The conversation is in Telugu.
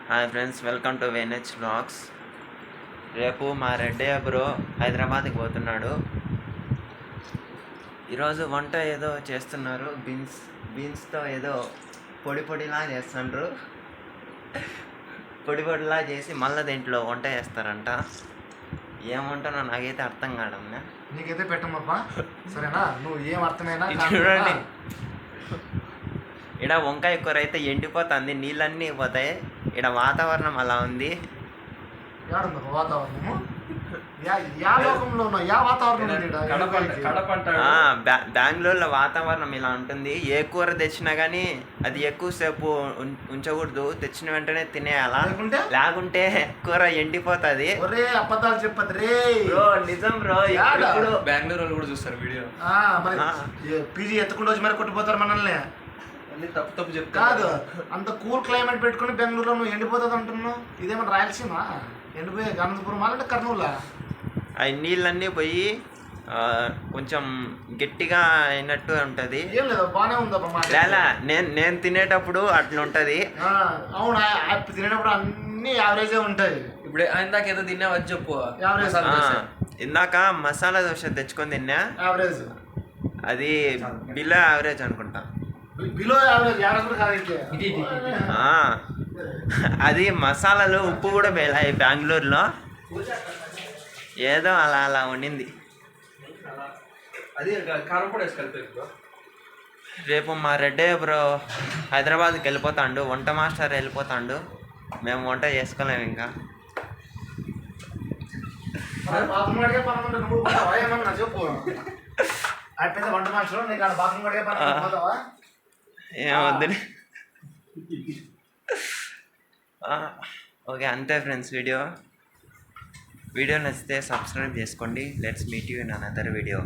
హాయ్ ఫ్రెండ్స్, వెల్కమ్ టు వెనెచ్ వ్లాగ్స్. రేపు మా రెడ్డయ్య బ్రో హైదరాబాద్కి పోతున్నాడు. ఈరోజు వంట ఏదో చేస్తున్నారు, బీన్స్తో ఏదో పొడిలా చేస్తుండ్రు. పొడిలా చేసి మళ్ళీ దీంట్లో వంట చేస్తారంట. ఏమంటానో నాకైతే అర్థం కావడం. నీకైతే పెట్టమ్మా, సరేనా? నువ్వు ఏం అర్థమైనా చూడండి, ఇక్కడ వంకాయ కూర అయితే ఎండిపోతుంది, నీళ్ళన్నీ పోతాయి. ఇక్కడ వాతావరణం అలా ఉంది. వాతావరణము బెంగళూరులో వాతావరణం ఇలా ఉంటుంది. ఏ కూర తెచ్చినా కానీ అది ఎక్కువసేపు ఉంచకూడదు, తెచ్చిన వెంటనే తినేయాలా, లేకుంటే కూర ఎండిపోతుంది. అబద్ధాలు చెప్పదు రే బ్రో, నిజం బ్రో. ఇప్పుడు బెంగళూరు కూడా చూస్తారు వీడియో. పీజీ ఎత్తుకుంటూ వచ్చి మరి కొట్టిపోతారు మనల్ని. తప్పు చెప్తా కాదు, అంత కూల్ క్లైమేట్ పెట్టుకుని బెంగళూరులో నువ్వు ఎండిపోతుంది అంటున్నావు. ఇదేమన్నా రాయలసీమ? ఎండిపోయే అనంతపురం అంటే కర్నూలా? అవి నీళ్ళన్నీ పోయి కొంచెం గట్టిగా అయినట్టు ఉంటుంది. ఏం లేదు, బాగానే ఉందమ్మా. లేదా నేను తినేటప్పుడు అట్లా ఉంటుంది. అవును, తినేటప్పుడు అన్ని యావరేజే ఉంటాయి. ఇప్పుడు ఇందాక ఏదో తిన్నావు అది చెప్పు. ఇందాక మసాలా దోశ తెచ్చుకొని తిన్నా, యావరేజ్. అది బిలో యావరేజ్ అనుకుంటా. బిలో యావరేజ్ కాదు. అది మసాలాలు ఉప్పు కూడా వేలాయి బెంగళూరులో. ఏదో అలా ఉండింది. అది కారం కూడా వేసుకెళ్తారు. రేపు మా రెడ్డయ్య బ్రో హైదరాబాద్కి వెళ్ళిపోతాడు, వంట మాస్టర్ వెళ్ళిపోతాడు. మేము వంట చేసుకోలేము ఇంకా. వంట మాస్టర్ ఏమొద్దు. ఓకే, అంతే ఫ్రెండ్స్. వీడియో నచ్చితే సబ్స్క్రైబ్ చేసుకోండి. Let's meet you in another video.